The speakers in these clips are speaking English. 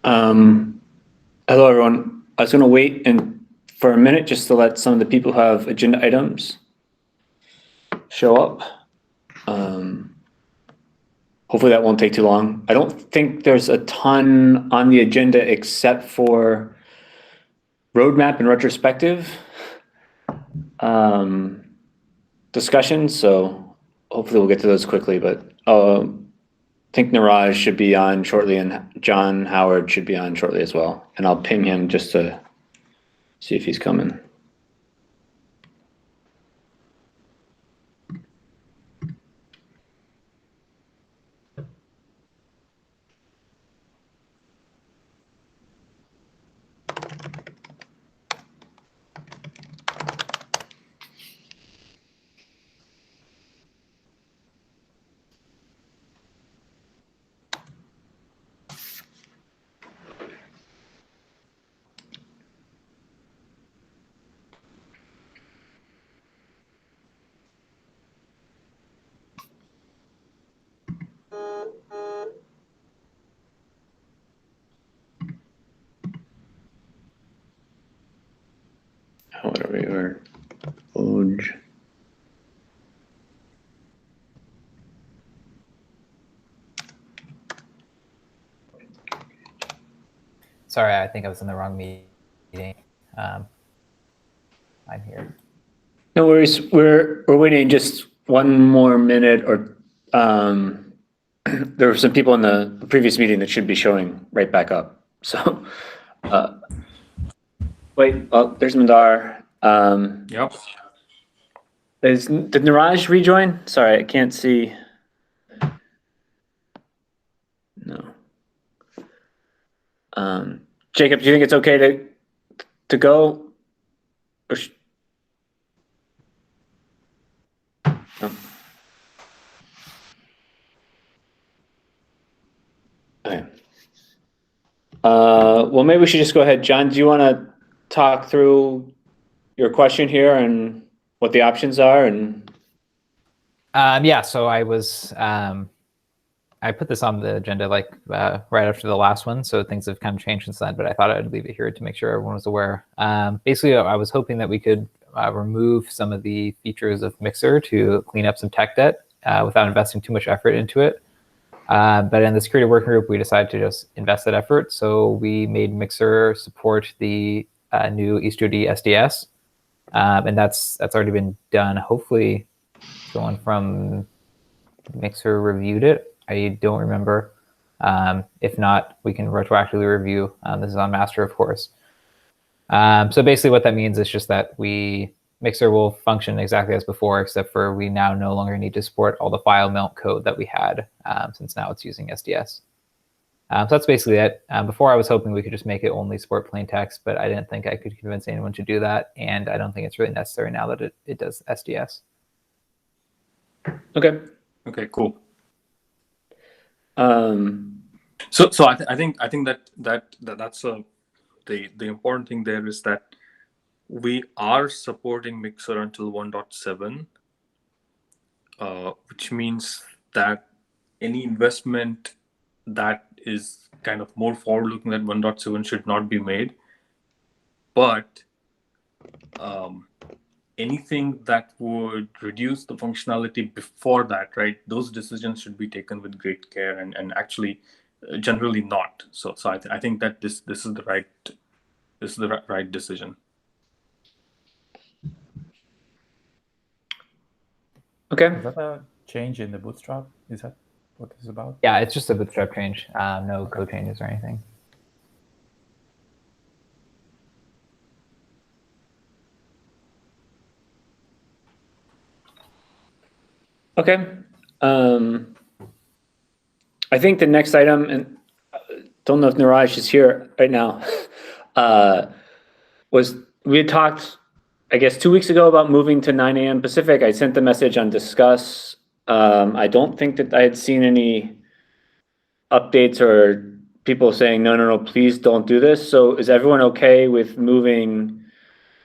Hello, everyone. I was going to wait for a minute just to let some of the people who have agenda items show up. Hopefully that won't take too long. I don't think there's a ton on the agenda except for roadmap and retrospective discussions. So hopefully we'll get to those quickly, but I think Niraj should be on shortly and John Howard should be on shortly as well. And I'll ping him just to see if he's coming. Whatever you are, Oj. Sorry, I think I was in the wrong meeting. I'm here. No worries. We're waiting just one more minute, or there were some people in the previous meeting that should be showing right back up. So wait. Oh, there's Mandar. Yep. Did Niraj rejoin? Sorry, I can't see. No. Jacob, do you think it's okay to go? Or no. Okay. Well, maybe we should just go ahead. John, do you want to talk through your question here and what the options are? And yeah, so I was I put this on the agenda like right after the last one, so things have kind of changed since then, but I thought I'd leave it here to make sure everyone was aware. Basically, I was hoping that we could remove some of the features of Mixer to clean up some tech debt without investing too much effort into it. But in the security working group, we decided to just invest that effort. So we made Mixer support the new Istio SDS, and that's already been done. Hopefully, someone from Mixer reviewed it. I don't remember. If not, we can retroactively review. This is on master, of course. So basically what that means is just that Mixer will function exactly as before, except for we now no longer need to support all the file melt code that we had, since now it's using SDS. So that's basically it. Before I was hoping we could just make it only support plain text, but I didn't think I could convince anyone to do that. And I don't think it's really necessary now that it does SDS. okay. Okay, cool. So I think that's the important thing there is that we are supporting Mixer until 1.7, which means that any investment that is kind of more forward-looking than 1.7 should not be made. But anything that would reduce the functionality before that, right? Those decisions should be taken with great care and actually generally not. So I think that this is the right decision. Okay. Is that a change in the bootstrap? Is that what this is about? Yeah, it's just a bootstrap change. No code changes or anything. Okay. I think the next item, and don't know if Niraj is here right now, was we had talked, I guess, 2 weeks ago about moving to 9 a.m. Pacific. I sent the message on Discuss. I don't think that I had seen any updates or people saying, no, please don't do this. So is everyone okay with moving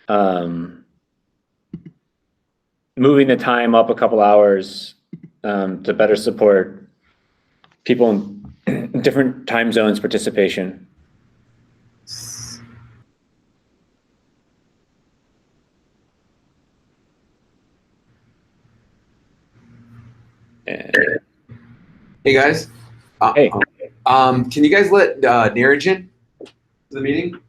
the time up a couple hours to better support people in different time zones participation? Hey guys. Hey. Can you guys let Neeraj in to the meeting?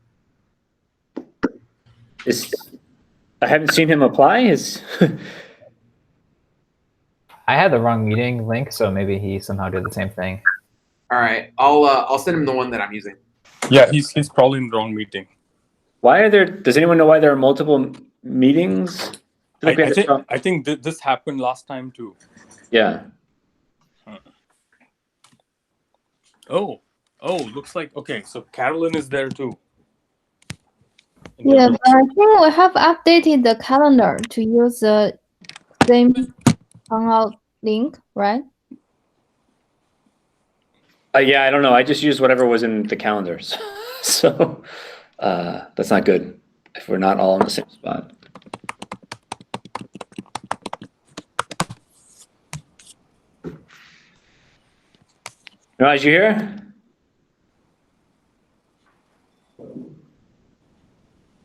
I haven't seen him apply. I had the wrong meeting link, so maybe he somehow did the same thing. All right, I'll send him the one that I'm using. Yeah, he's probably in the wrong meeting. Why are there? Does anyone know why there are multiple meetings? I think this happened last time too. Yeah. Oh, looks like okay. So Carolyn is there too. Yeah, but I think we have updated the calendar to use the same Hangout link, right? Yeah, I don't know. I just used whatever was in the calendars. So that's not good if we're not all in the same spot. Niraj, you here?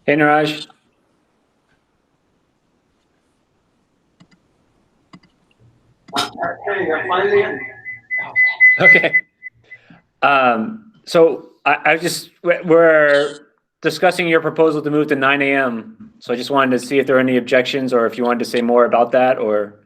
Hey, Niraj. Okay. So we're discussing your proposal to move to 9 a.m. So I just wanted to see if there are any objections or if you wanted to say more about that or.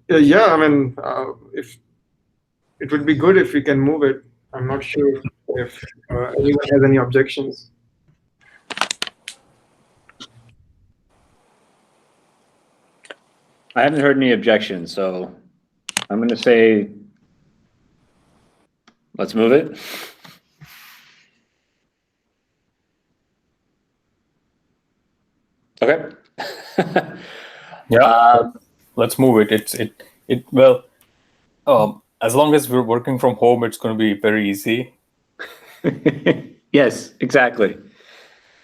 Yeah, I mean, if it would be good if we can move it. I'm not sure if anyone has any objections. I haven't heard any objections, so I'm going to say let's move it. Okay. Yeah, let's move it. Well, as long as we're working from home, it's going to be very easy. Yes, exactly.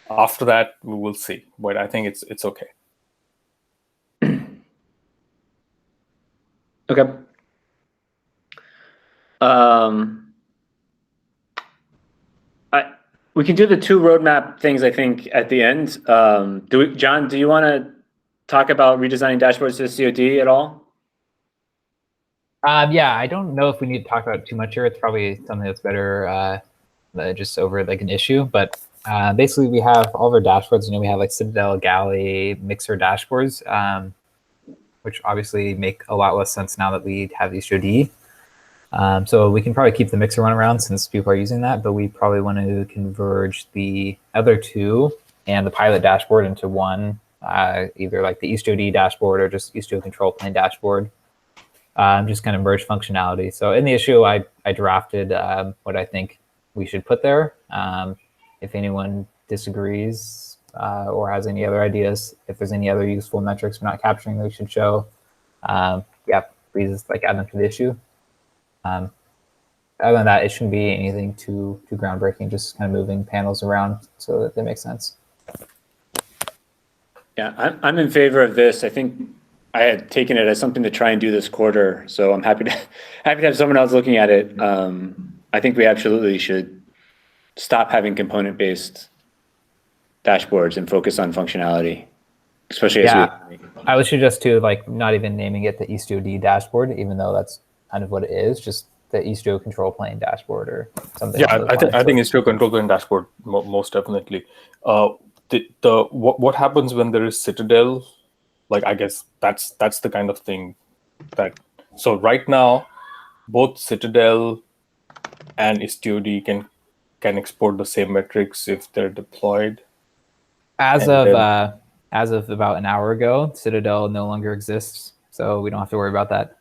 After that, we will see. But I think it's okay. Okay. We can do the two roadmap things, I think, at the end. John, do you want to talk about redesigning dashboards to COD at all? Yeah, I don't know if we need to talk about it too much here. It's probably something that's better just over like an issue. But basically, we have all of our dashboards. You know, we have like Citadel, Galley, Mixer dashboards, which obviously make a lot less sense now that we have Istio. So we can probably keep the Mixer one around since people are using that, but we probably want to converge the other two and the pilot dashboard into one, either like the Istio dashboard or just Istio control plane dashboard. Just kind of merge functionality. So in the issue, I drafted what I think we should put there. If anyone disagrees or has any other ideas, if there's any other useful metrics we're not capturing that we should show, yeah, please like add them to the issue. Other than that, it shouldn't be anything too groundbreaking, just kind of moving panels around so that they make sense. Yeah, I'm in favor of this. I think I had taken it as something to try and do this quarter, so I'm happy to have someone else looking at it. I think we absolutely should stop having component-based dashboards and focus on functionality, especially as I would suggest too, like not even naming it the Istio dashboard, even though that's kind of what it is, just the Istio control plane dashboard or something. Yeah, I think Istio control plane dashboard most definitely. What happens when there is Citadel? Like, I guess that's the kind of thing that. So right now, both Citadel and Istio can export the same metrics if they're deployed. As of about an hour ago, Citadel no longer exists, so we don't have to worry about that.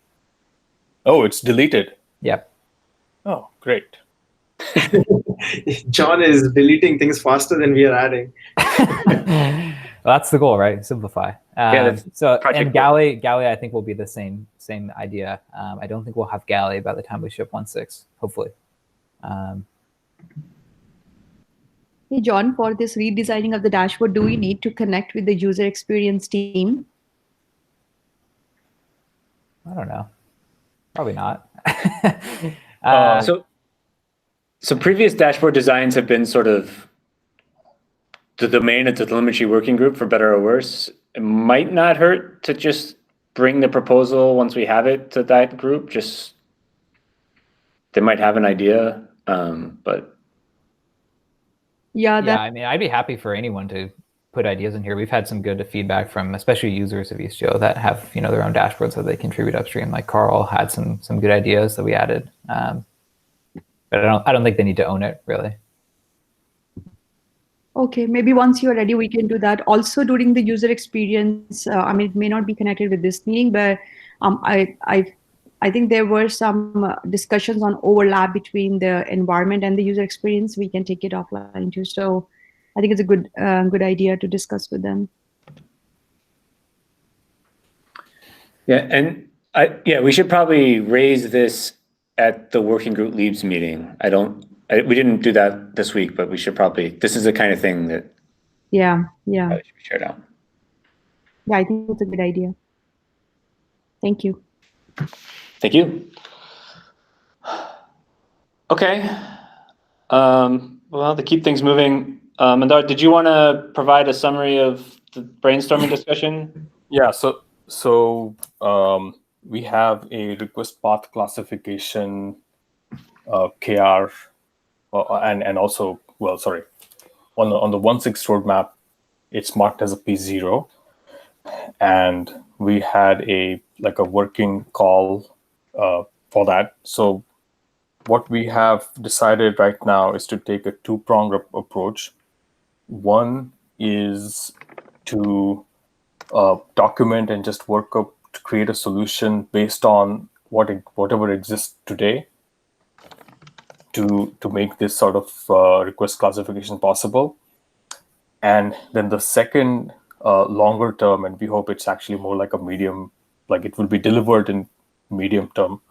Oh, it's deleted. Yep. Oh, great. John is deleting things faster than we are adding. Well, that's the goal, right? Simplify. So and Galley, I think will be the same idea. I don't think we'll have Galley by the time we ship 1.6. Hopefully. Hey, John, for this redesigning of the dashboard, do we need to connect with the user experience team? I don't know. Probably not. So previous dashboard designs have been sort of the domain of the telemetry working group, for better or worse. It might not hurt to just bring the proposal once we have it to that group. Just they might have an idea, but Yeah, Yeah, I mean, I'd be happy for anyone to put ideas in here. We've had some good feedback from especially users of Istio that have their own dashboards that they contribute upstream. Like Carl had some good ideas that we added, but I don't think they need to own it really. okay, maybe once you're ready, we can do that. Also, during the user experience, I mean, it may not be connected with this meeting, but I think there were some discussions on overlap between the environment and the user experience. We can take it offline too. So I think it's a good idea to discuss with them. yeah, and we should probably raise this at the working group leads meeting. We didn't do that this week, but we should probably. This is the kind of thing that Yeah. should be shared out. Yeah, I think it's a good idea. Thank you. Thank you. Okay. Well, to keep things moving, Mandar, did you want to provide a summary of the brainstorming discussion? Yeah, so we have a request path classification KR and also, well, sorry, on the 1.6 roadmap, it's marked as a P0, and we had a working call for that. So what we have decided right now is to take a two-pronged approach. One is to document and just work up to create a solution based on whatever exists today to make this sort of request classification possible. And then the second longer term, and we hope it's actually more like a medium, like it will be delivered in medium term,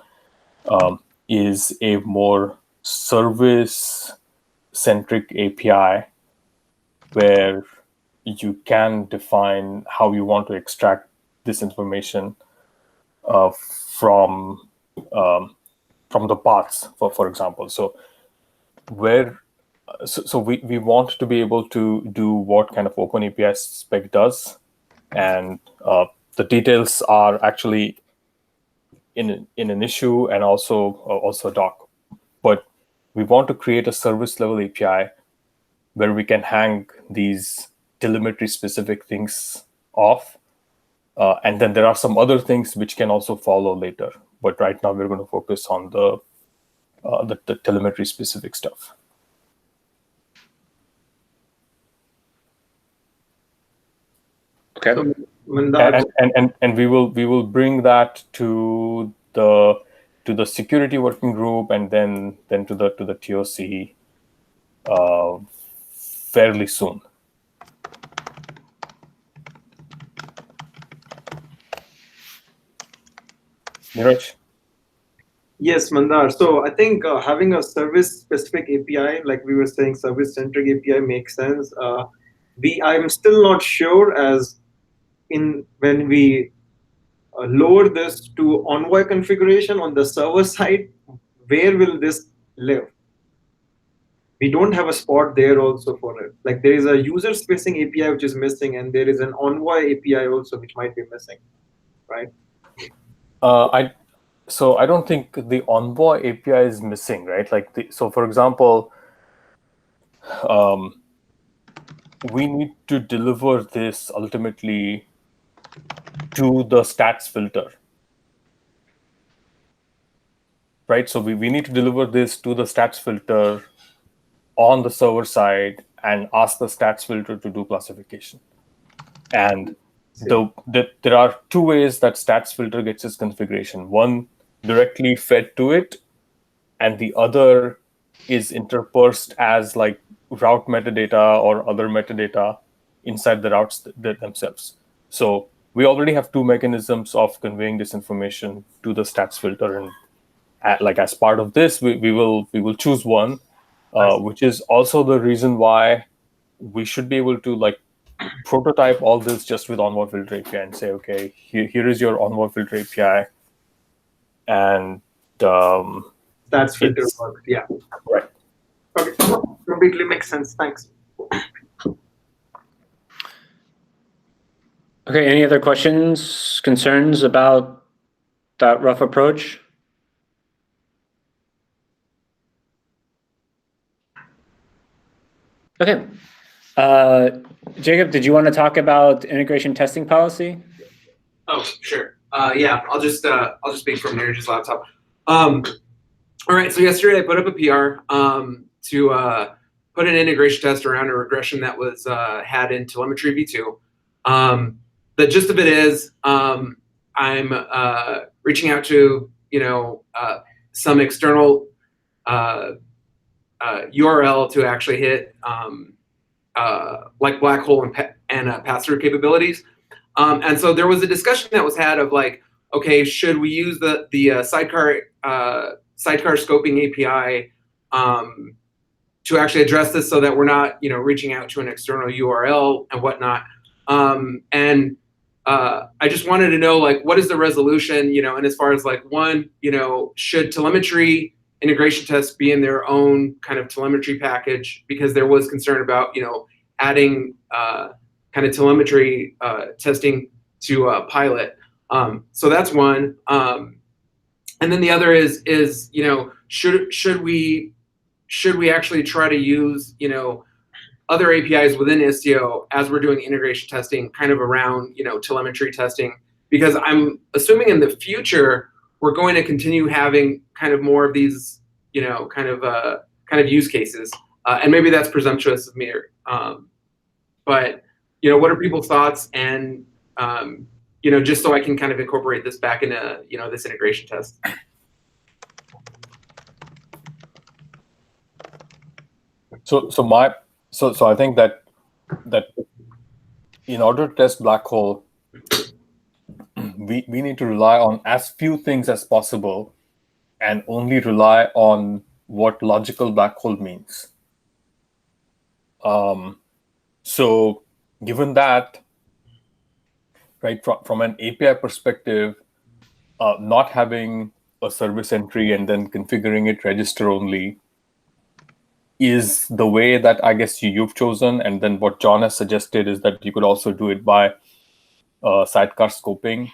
is a more service-centric API where you can define how you want to extract this information from the paths, for example. So we want to be able to do what kind of OpenAPI spec does, and the details are actually in an issue and also a doc. But we want to create a service level API where we can hang these telemetry specific things off. And then there are some other things which can also follow later. But right now we're going to focus on the telemetry specific stuff. Okay. So, Mandar, And we will bring that to the security working group and then to the TOC fairly soon. Neeraj? yes, Mandar. So I think having a service-specific API, like we were saying, service-centric API makes sense. I'm still not sure as in when we lower this to Envoy configuration on the server side, where will this live? We don't have a spot there also for it. Like there is a user-facing API which is missing, and there is an Envoy API also which might be missing, right? So I don't think the Envoy API is missing, right? So for example, we need to deliver this ultimately to the stats filter, right? So we need to deliver this to the stats filter on the server side and ask the stats filter to do classification. And there are two ways that stats filter gets its configuration. One directly fed to it, and the other is interpersed as like route metadata or other metadata inside the routes themselves. So we already have two mechanisms of conveying this information to the stats filter, and as part of this, we will choose one, which is also the reason why we should be able to prototype all this just with Envoy Filter API and say, okay, here is your Envoy Filter API, and Stats filter works, yeah. Right. Okay, completely makes sense. Thanks. Okay, any other questions, concerns about that rough approach? Okay. Jacob, did you want to talk about integration testing policy? Oh, sure. Yeah, I'll just speak from Neeraj's laptop. All right. So yesterday I put up a PR to put an integration test around a regression that was had in telemetry v2. The gist of it is I'm reaching out to some external URL to actually hit like black hole and pass-through capabilities. And so there was a discussion that was had of like, okay, should we use the sidecar scoping API to actually address this so that we're not reaching out to an external URL and whatnot. And I just wanted to know like what is the resolution, and as far as like one, should telemetry integration tests be in their own kind of telemetry package, because there was concern about adding kind of telemetry testing to pilot. So that's one. And then the other is should we actually try to use other APIs within Istio as we're doing integration testing, kind of around telemetry testing, because I'm assuming in the future we're going to continue having kind of more of these kind of use cases, and maybe that's presumptuous of me, but what are people's thoughts? And just so I can kind of incorporate this back into this integration test. So I think that in order to test black hole, we need to rely on as few things as possible, and only rely on what logical black hole means. So given that, right, from an API perspective, not having a service entry and then configuring it register only is the way that I guess you've chosen. And then what John has suggested is that you could also do it by sidecar scoping.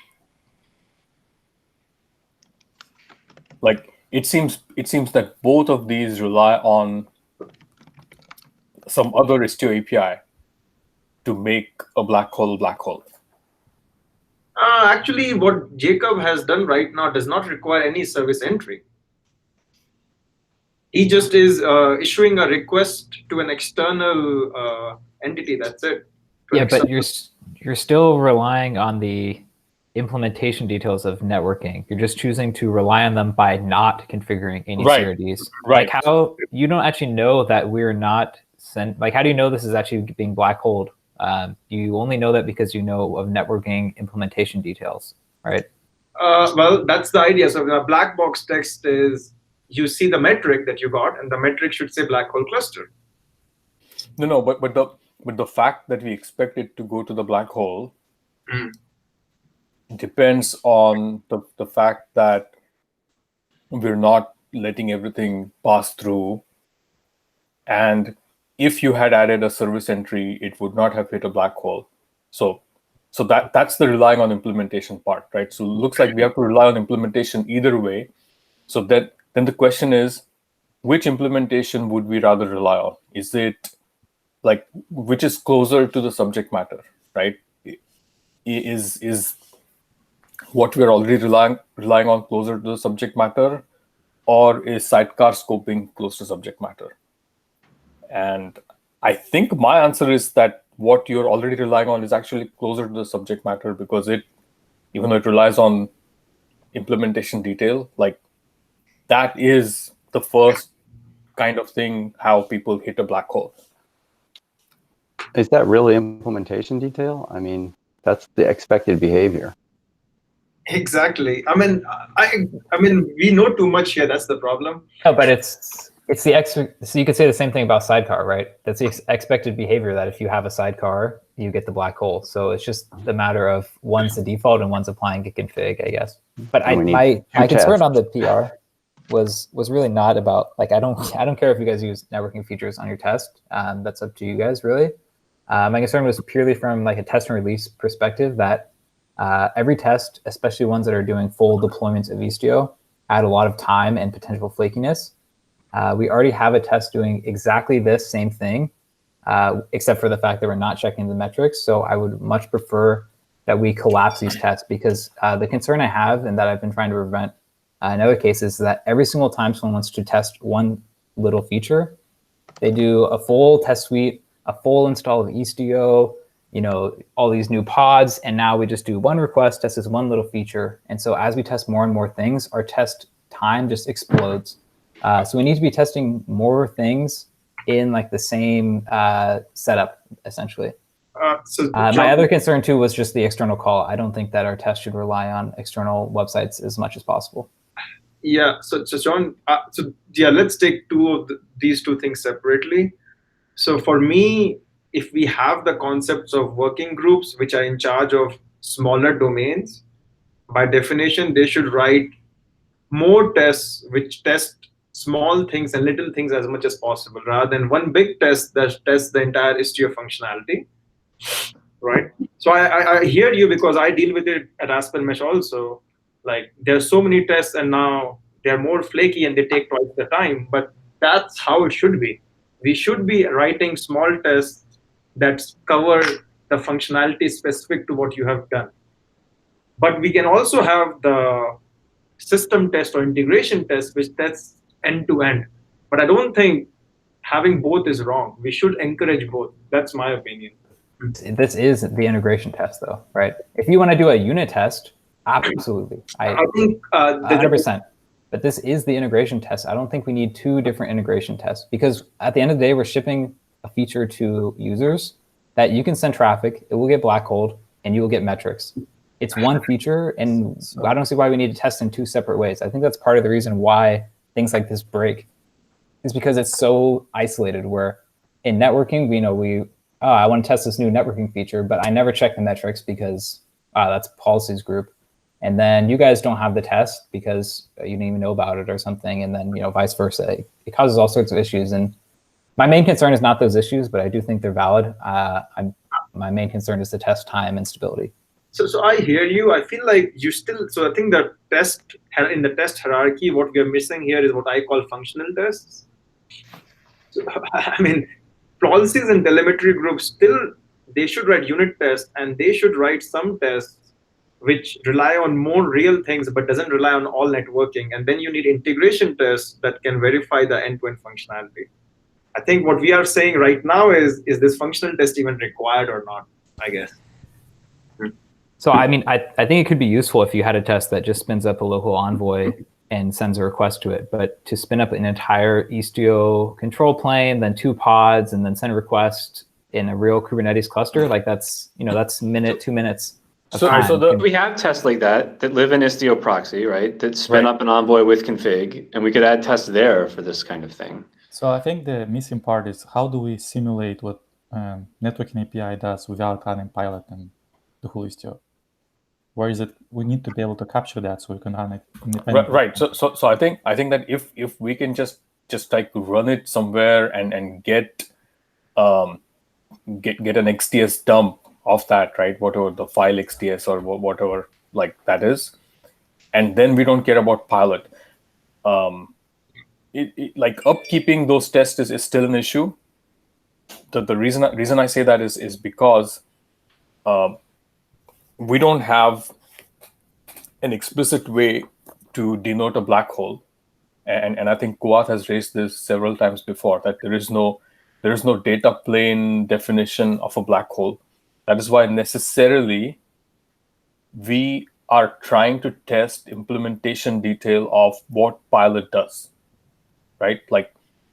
Like it seems that both of these rely on some other Istio API to make a black hole black hole. Actually, what Jacob has done right now does not require any service entry. He just is issuing a request to an external entity. That's it. Yeah, but you're still relying on the implementation details of networking. You're just choosing to rely on them by not configuring any CRDs. Right. Like how you don't actually know that we're not like how do you know this is actually being black holed? You only know that because you know of networking implementation details, right? Well, that's the idea. So the black box text is you see the metric that you got, and the metric should say black hole cluster. No, but the fact that we expect it to go to the black hole depends on the fact that we're not letting everything pass through. And if you had added a service entry, it would not have hit a black hole. So that's the relying on implementation part, right? So it looks like we have to rely on implementation either way. So then the question is, which implementation would we rather rely on? Is it like which is closer to the subject matter, right? Is what we're already relying on closer to the subject matter, or is sidecar scoping close to subject matter? And I think my answer is that what you're already relying on is actually closer to the subject matter, because even though it relies on implementation detail, like that is the first kind of thing how people hit a black hole. Is that really implementation detail? I mean, that's the expected behavior. Exactly. I mean, we know too much here. That's the problem. No, but it's the so you could say the same thing about sidecar, right? That's the expected behavior, that if you have a sidecar, you get the black hole. So it's just the matter of one's the default and one's applying a config, I guess. But my concern on the PR, was really not about like I don't care if you guys use networking features on your test. That's up to you guys really. My concern was purely from like a test and release perspective that every test, especially ones that are doing full deployments of Istio, add a lot of time and potential flakiness. We already have a test doing exactly this same thing, except for the fact that we're not checking the metrics. So I would much prefer that we collapse these tests because the concern I have and that I've been trying to prevent in other cases is that every single time someone wants to test one little feature, they do a full test suite, a full install of Istio, all these new pods, and now we just do one request, test this one little feature. And so as we test more and more things, our test time just explodes. So we need to be testing more things in like the same setup, essentially. My other concern too was just the external call. I don't think that our test should rely on external websites as much as possible. Yeah, so John, let's take these two things separately. So for me, if we have the concepts of working groups, which are in charge of smaller domains, by definition, they should write more tests, which test small things and little things as much as possible, rather than one big test that tests the entire Istio functionality, right? So I hear you because I deal with it at Aspen Mesh also. Like there's so many tests and now they're more flaky and they take twice the time, but that's how it should be. We should be writing small tests that cover the functionality specific to what you have done. But we can also have the system test or integration test, which tests end to end. But I don't think having both is wrong. We should encourage both. That's my opinion. This is the integration test though, right? If you want to do a unit test, absolutely. I think 100%. But this is the integration test. I don't think we need two different integration tests because at the end of the day, we're shipping a feature to users that you can send traffic, it will get black-holed, and you will get metrics. It's one feature, and I don't see why we need to test in two separate ways. I think that's part of the reason why things like this break is because it's so isolated where in networking, I want to test this new networking feature, but I never check the metrics because that's policies group. And then you guys don't have the test because you didn't even know about it or something. And then, vice versa. It causes all sorts of issues. And my main concern is not those issues, but I do think they're valid. My main concern is the test time and stability. So I hear you. I feel like so I think that in the test hierarchy, what we are missing here is what I call functional tests. So, I mean, policies and telemetry groups they should write unit tests and they should write some tests which rely on more real things, but doesn't rely on all networking. And then you need integration tests that can verify the end-to-end functionality. I think what we are saying right now is this functional test even required or not, I guess. So, I mean, I think it could be useful if you had a test that just spins up a local envoy and sends a request to it. But to spin up an entire Istio control plane, then 2 pods, and then send a request in a real Kubernetes cluster, like that's 2 minutes. We have tests like that live in Istio proxy, right? That spin up an envoy with config, and we could add tests there for this kind of thing. So I think the missing part is how do we simulate what networking API does without running pilot and the whole Istio? Where is it? We need to be able to capture that so we can run it independently. Right. So I think that if we can just like run it somewhere and get an XDS dump of that, right? Whatever the file XDS or whatever like that is, and then we don't care about pilot. Like upkeeping those tests is still an issue. The reason I say that is because we don't have an explicit way to denote a black hole, and I think Kuat has raised this several times before that there is no data plane definition of a black hole. That is why necessarily we are trying to test implementation detail of what pilot does, right? Like,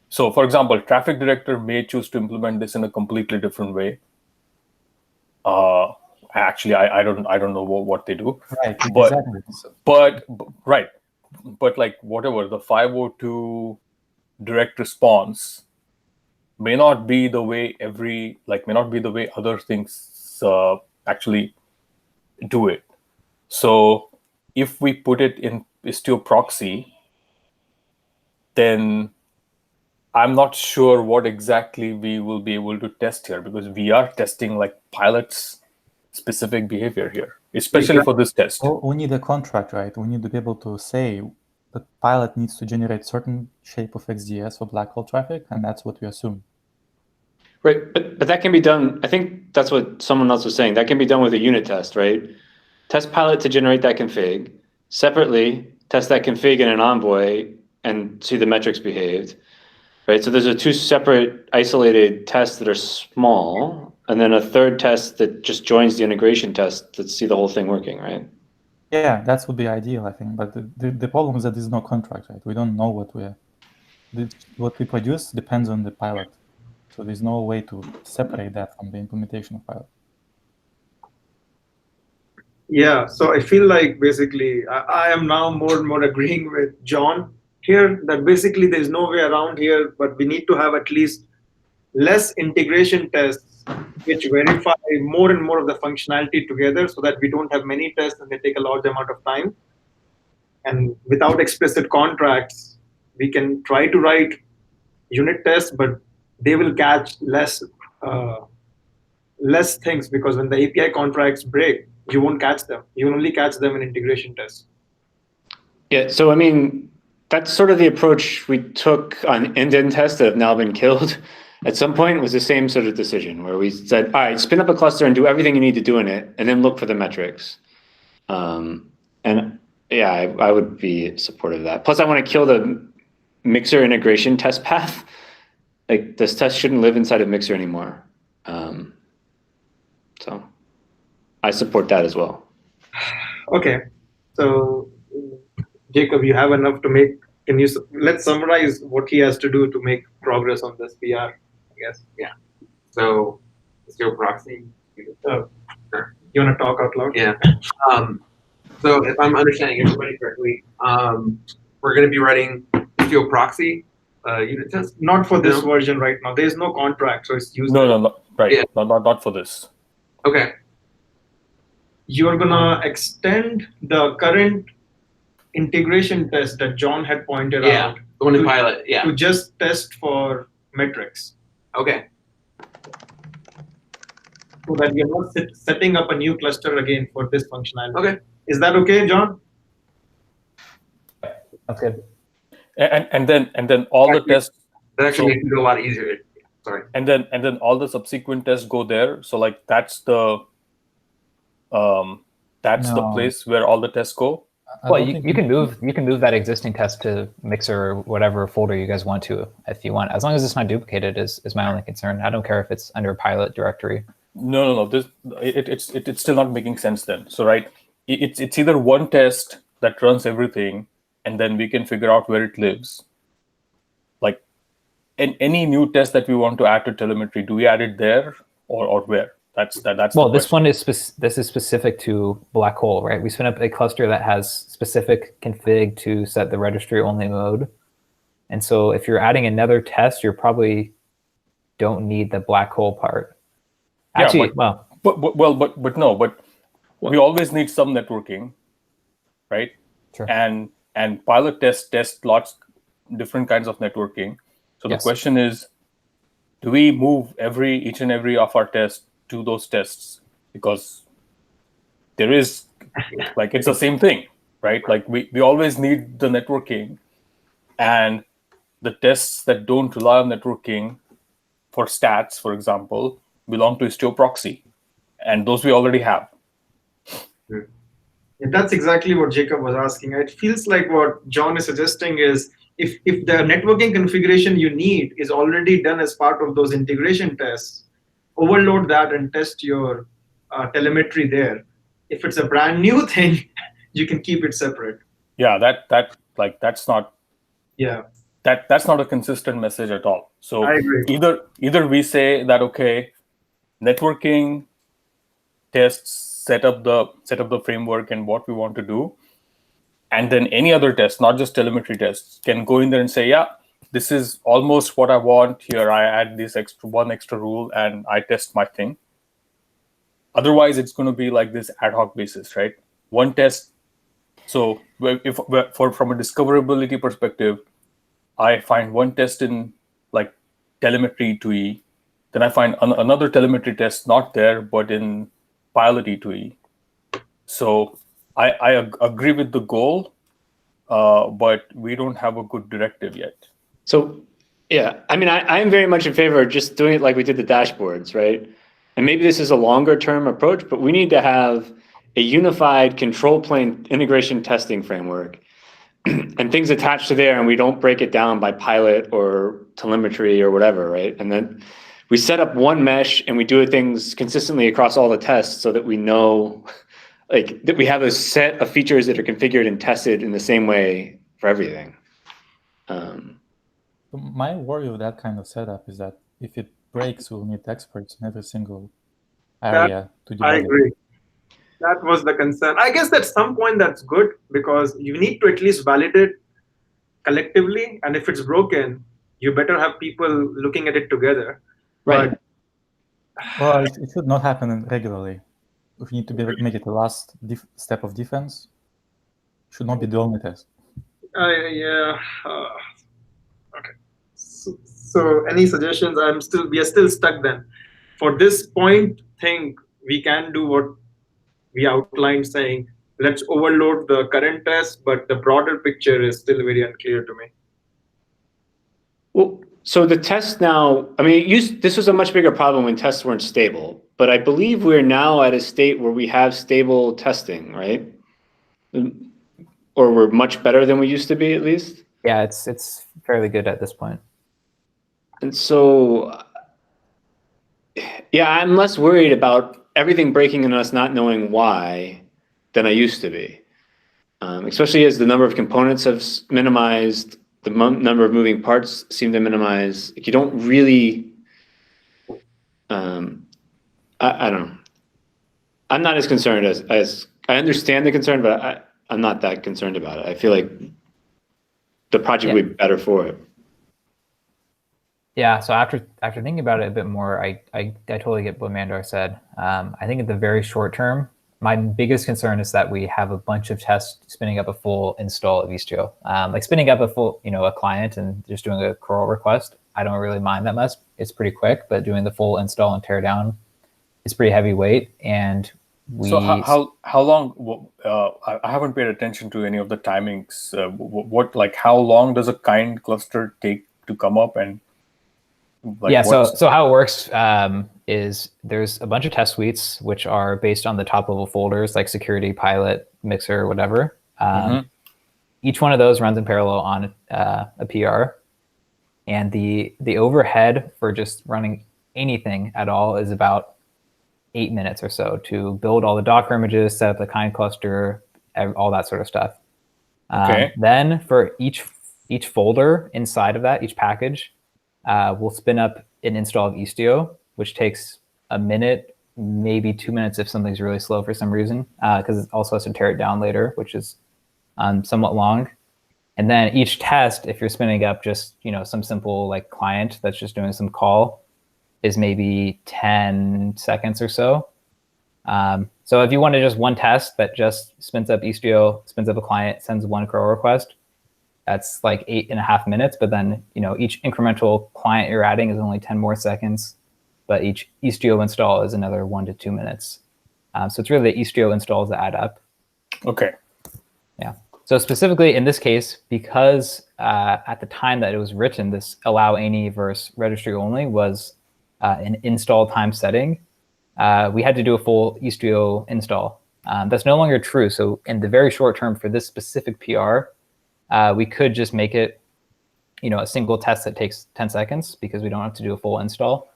so for example, traffic director may choose to implement this in a completely different way. Actually, I don't know what they do. Right. Exactly. But like whatever the 502 direct response may not be the way other things actually do it. So if we put it in Istio proxy, then I'm not sure what exactly we will be able to test here, because we are testing like pilots specific behavior here, especially for this test. Well, we need a contract, right? We need to be able to say the pilot needs to generate certain shape of XDS for black hole traffic, and that's what we assume. Right, but that can be done. I think that's what someone else was saying. That can be done with a unit test, right? Test pilot to generate that config. Separately, test that config in an envoy and see the metrics behaved. Right, so those are two separate isolated tests that are small, and then a third test that just joins the integration test to see the whole thing working, right? Yeah, that would be ideal, I think. But the problem is that there's no contract, right? We don't know what we produce depends on the pilot. So there's no way to separate that from the implementation of pilot. Yeah, so I feel like basically I am now more and more agreeing with John here that basically there's no way around here, but we need to have at least less integration tests which verify more and more of the functionality together, so that we don't have many tests and they take a large amount of time. And without explicit contracts, we can try to write unit tests, but they will catch less things, because when the API contracts break, you won't catch them. You will only catch them in integration tests. Yeah, so I mean, that's sort of the approach we took on end-to-end tests that have now been killed. At some point, it was the same sort of decision where we said, all right, spin up a cluster and do everything you need to do in it, and then look for the metrics. And yeah, I would be supportive of that. Plus, I want to kill the Mixer integration test path. Like, this test shouldn't live inside of Mixer anymore. So I support that as well. Okay, so Jacob, you have enough to make. Let's summarize what he has to do to make progress on this PR, I guess. Yeah. So Istio proxy. Sure. You want to talk out loud? Yeah. So if I'm understanding everybody correctly, we're going to be writing Istio proxy unit test. Not for this version right now. There is no contract, so it's used. No, right. Yeah. Not for this. Okay. You're gonna extend the current integration test that John had pointed out. The one in pilot. Yeah. To just test for metrics. Okay. So that you're not setting up a new cluster again for this functionality. Okay. Is that okay, John? That's good. And then all the tests. That actually makes it a lot easier. Sorry. And then all the subsequent tests go there. So like that's the place where all the tests go. Well, you can move that existing test to Mixer or whatever folder you guys want to, if you want, as long as it's not duplicated. Is my only concern. I don't care if it's under a pilot directory. No. It's still not making sense then. So right, it's either one test that runs everything, and then we can figure out where it lives. Like, any new test that we want to add to telemetry, do we add it there or where? That's well, this one is specific to black hole, right? We spin up a cluster that has specific config to set the registry only mode. And so if you're adding another test, you probably don't need the black hole part. Actually, yeah, but we always need some networking, right? Sure. And pilot test lots different kinds of networking. So the question is, do we move each and every of our tests to those tests? Because there is, like, it's the same thing, right? Like we always need the networking, and the tests that don't rely on networking for stats, for example, belong to Istio proxy, and those we already have. Yeah, that's exactly what Jacob was asking. It feels like what John is suggesting is if the networking configuration you need is already done as part of those integration tests, overload that and test your telemetry there. If it's a brand new thing, you can keep it separate. Yeah, that's not. Yeah. That's not a consistent message at all. So I agree. Either we say that, okay, networking tests set up the framework and what we want to do, and then any other test, not just telemetry tests, can go in there and say, yeah, this is almost what I want. Here I add this one extra rule and I test my thing. Otherwise, it's going to be like this ad hoc basis, right? One test. So from a discoverability perspective, I find one test in like telemetry TUI, then I find another telemetry test not there, but in pilot TUI. So I agree with the goal, but we don't have a good directive yet. So, yeah, I mean, I am very much in favor of just doing it like we did the dashboards, right? And maybe this is a longer term approach, but we need to have a unified control plane integration testing framework and things attached to there, and we don't break it down by pilot or telemetry or whatever, right? And then we set up one mesh and we do things consistently across all the tests so that we know, like, that we have a set of features that are configured and tested in the same way for everything. My worry with that kind of setup is that if it breaks, we'll need experts in every single area to debug I it. agree. That was the concern. I guess at some point that's good because you need to at least validate collectively. And if it's broken, you better have people looking at it together. Right. But Well, it should not happen regularly. If you need to make it the last step of defense, it should not be the only test. yeah. Okay. So any suggestions? We are still stuck then. For this point, think we can do what we outlined, saying let's overload the current test, but the broader picture is still very unclear to me. Well, so the test now, I mean, this was a much bigger problem when tests weren't stable, but I believe we're now at a state where we have stable testing, right? Or we're much better than we used to be, at least. Yeah, it's fairly good at this point. And so, yeah, I'm less worried about everything breaking and us not knowing why than I used to be. Especially as the number of components have minimized, the number of moving parts seem to minimize. Like, you don't really, I don't know. I'm not as concerned as I understand the concern, but I'm not that concerned about it. I feel like the project would be better for it. Yeah, so after thinking about it a bit more, I totally get what Mandar said. I think in the very short term, my biggest concern is that we have a bunch of tests spinning up a full install of Istio. Like spinning up a full, a client and just doing a curl request, I don't really mind that much. It's pretty quick, but doing the full install and tear down is pretty heavy weight. And So how long? I haven't paid attention to any of the timings. How long does a kind cluster take to come up and? So how it works is there's a bunch of test suites which are based on the top level folders like security, pilot, mixer, whatever. Each one of those runs in parallel on a PR, and the overhead for just running anything at all is about 8 minutes or so to build all the Docker images, set up the kind cluster, all that sort of stuff. Okay. Then for each folder inside of that, each package, we'll spin up an install of Istio, which takes a minute, maybe 2 minutes if something's really slow for some reason, because it also has to tear it down later, which is somewhat long. And then each test, if you're spinning up just some simple like client that's just doing some call, is maybe 10 seconds or so. So if you wanted just one test that just spins up Istio, spins up a client, sends one curl request, that's like 8.5 minutes. But then each incremental client you're adding is only 10 more seconds, but each Istio install is another 1 to 2 minutes. So it's really the Istio installs that add up. Okay. Yeah. So specifically in this case, because at the time that it was written, this allow any versus registry only was an install time setting, we had to do a full Istio install. That's no longer true. So in the very short term for this specific PR, we could just make it, a single test that takes 10 seconds because we don't have to do a full install.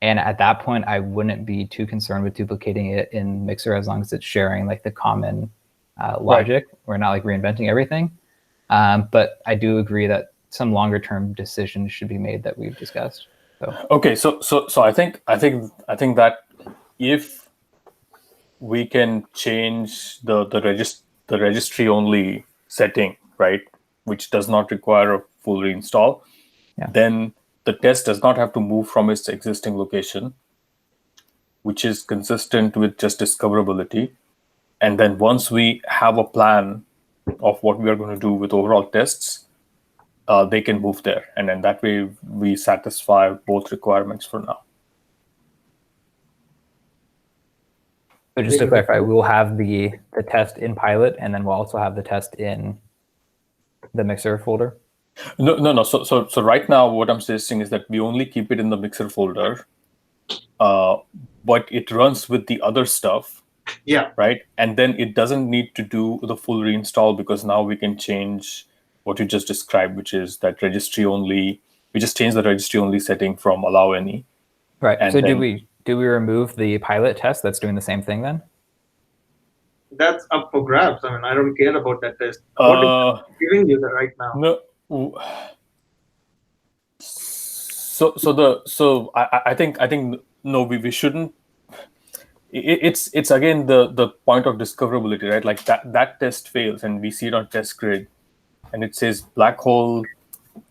And at that point, I wouldn't be too concerned with duplicating it in Mixer as long as it's sharing like the common logic. Right. We're not like reinventing everything. But I do agree that some longer term decisions should be made that we've discussed. So. Okay, so I think that if we can change the registry only setting, right, which does not require a full reinstall, then the test does not have to move from its existing location, which is consistent with just discoverability. And then once we have a plan of what we are going to do with overall tests, they can move there. And then that way we satisfy both requirements for now. So just to clarify, we will have the test in pilot, and then we'll also have the test in the Mixer folder. No. So right now, what I'm suggesting is that we only keep it in the Mixer folder, but it runs with the other stuff. Yeah. Right. And then it doesn't need to do the full reinstall, because now we can change what you just described, which is that registry only. We just change the registry only setting from allow any. Right. And so then, do we remove the pilot test that's doing the same thing then? That's up for grabs. I mean, I don't care about that test. What is giving you that right now? No. I think no, we shouldn't. It's again the point of discoverability, right? Like that test fails, and we see it on test grid, and it says black hole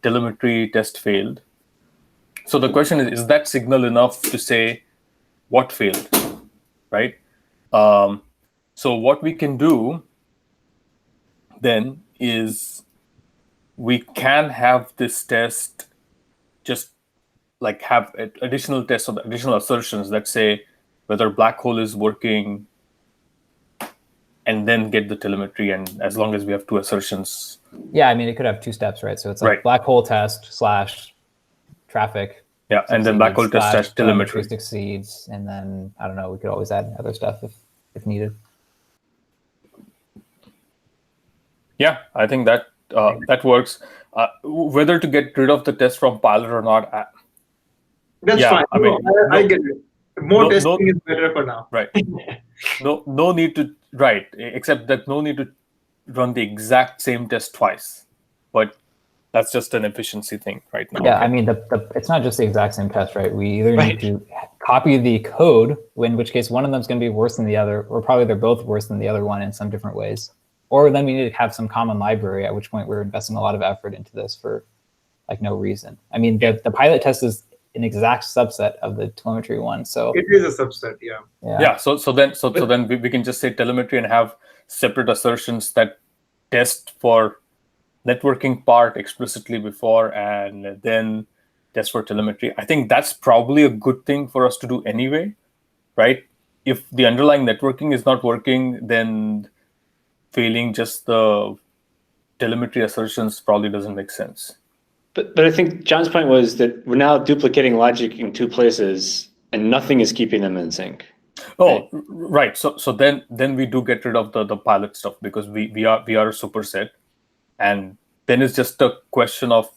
telemetry test failed. So the question is that signal enough to say what failed, right? So what we can do then is we can have this test just like have additional tests or additional assertions that say whether black hole is working, and then get the telemetry. And as long as we have two assertions. Yeah, I mean, it could have two steps, right? So it's like black hole test / traffic. Yeah, and then black hole test / telemetry succeeds. And then, I don't know, we could always add other stuff if needed. Yeah, I think that that works. Whether to get rid of the test from pilot or not. That's fine. I mean, I get it. More testing is better for now. Right. No need to, right. Except that no need to run the exact same test twice. But that's just an efficiency thing right now. Yeah, I mean, it's not just the exact same test, right? We either need to copy the code, in which case one of them is going to be worse than the other, or probably they're both worse than the other one in some different ways. Or then we need to have some common library, at which point we're investing a lot of effort into this for like no reason. I mean, the pilot test is an exact subset of the telemetry one, so it is a subset. Yeah. So then we can just say telemetry and have separate assertions that test for networking part explicitly before, and then test for telemetry. I think that's probably a good thing for us to do anyway, right? If the underlying networking is not working, then failing just the telemetry assertions probably doesn't make sense. But I think John's point was that we're now duplicating logic in two places, and nothing is keeping them in sync. Oh, right. So then we do get rid of the pilot stuff, because we are a superset, and then it's just a question of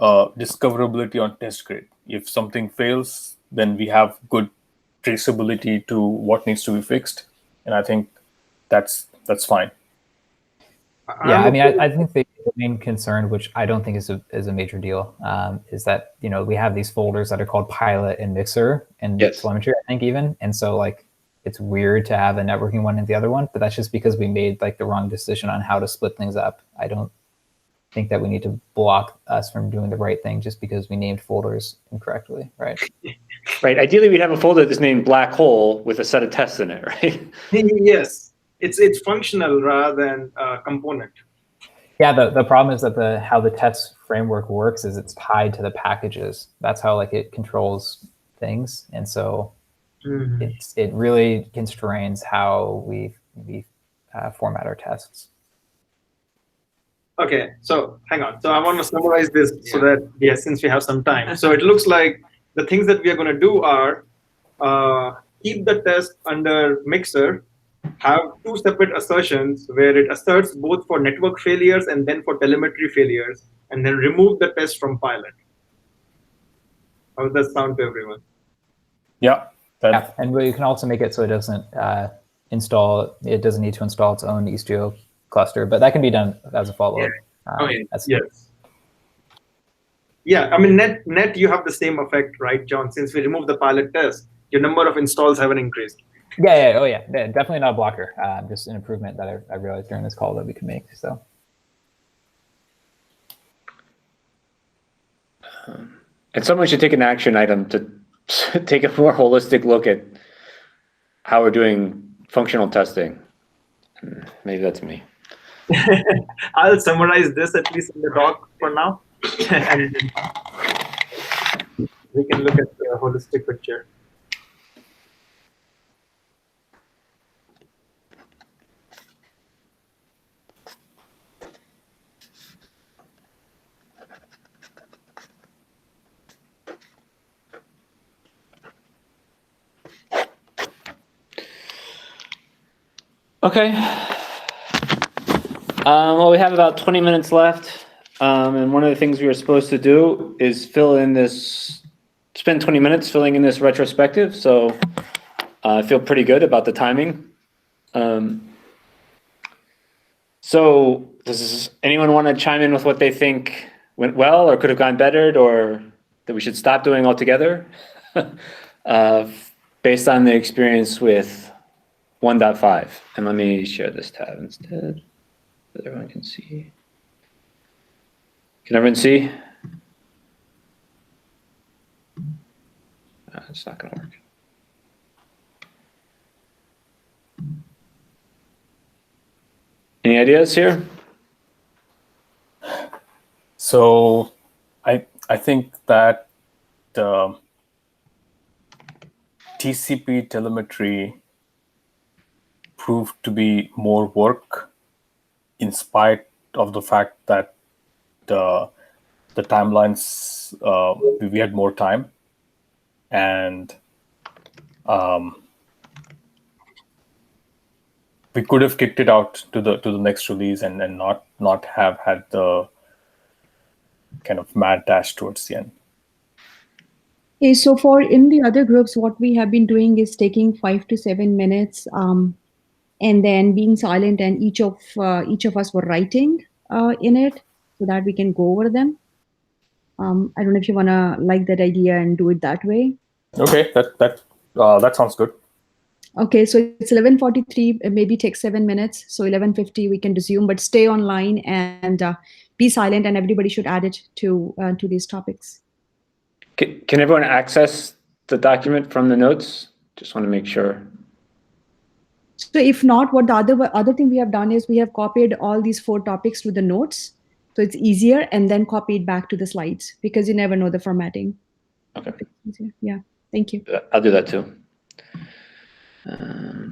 discoverability on test grid. If something fails, then we have good traceability to what needs to be fixed, and I think that's fine. Yeah, I mean, I think the main concern, which I don't think is a major deal, is that, you know, we have these folders that are called pilot and mixer and telemetry, I think even. And so like, it's weird to have a networking one and the other one, but that's just because we made like the wrong decision on how to split things up. I don't think that we need to block us from doing the right thing just because we named folders incorrectly, right? Right. Ideally, we'd have a folder that's named black hole with a set of tests in it, right? Yes. It's functional rather than component. Yeah, the problem is that how the test framework works is it's tied to the packages. That's how like it controls things, and so it really constrains how we format our tests. Okay, so hang on. So I want to summarize this so that since we have some time. So it looks like the things that we are going to do are keep the test under mixer, have two separate assertions where it asserts both for network failures and then for telemetry failures, and then remove the test from pilot. How does that sound to everyone? Yeah. And you can also make it so it doesn't it doesn't need to install its own Istio cluster, but that can be done as a follow-up. Yes. Yeah, I mean, net you have the same effect, right, John? Since we remove the pilot test, your number of installs haven't increased. Yeah, definitely not a blocker. Just an improvement that I realized during this call that we could make. So, and someone should take an action item to take a more holistic look at how we're doing functional testing. Maybe that's me. I'll summarize this at least in the talk for now, and we can look at the holistic picture. Okay. Well, we have about 20 minutes left. And one of the things we were supposed to do is spend 20 minutes filling in this retrospective. So I feel pretty good about the timing. So does anyone want to chime in with what they think went well or could have gone better or that we should stop doing altogether? Based on the experience with 1.5. And let me share this tab instead so everyone can see. Can everyone see? It's not going to work. Any ideas here? So I think that TCP telemetry proved to be more work in spite of the fact that the timelines, we had more time, and we could have kicked it out to the next release and not have had the kind of mad dash towards the end. Okay, so for in the other groups, what we have been doing is taking 5 to 7 minutes and then being silent, and each of us were writing in it so that we can go over them. I don't know if you want to like that idea and do it that way. Okay, that sounds good. Okay, so it's 11:43. Maybe take 7 minutes. So 11:50 we can resume, but stay online and be silent, and everybody should add it to these topics. Can everyone access the document from the notes? Just want to make sure. So if not, what the other thing we have done is we have copied all these 4 topics to the notes. So it's easier, and then copy it back to the slides because you never know the formatting. Okay. Yeah, thank you. I'll do that too. Oh.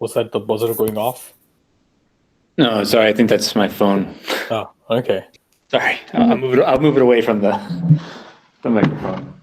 Was that the buzzer going off? No, sorry, I think that's my phone. Oh, okay. Sorry, I'll move it away from the microphone.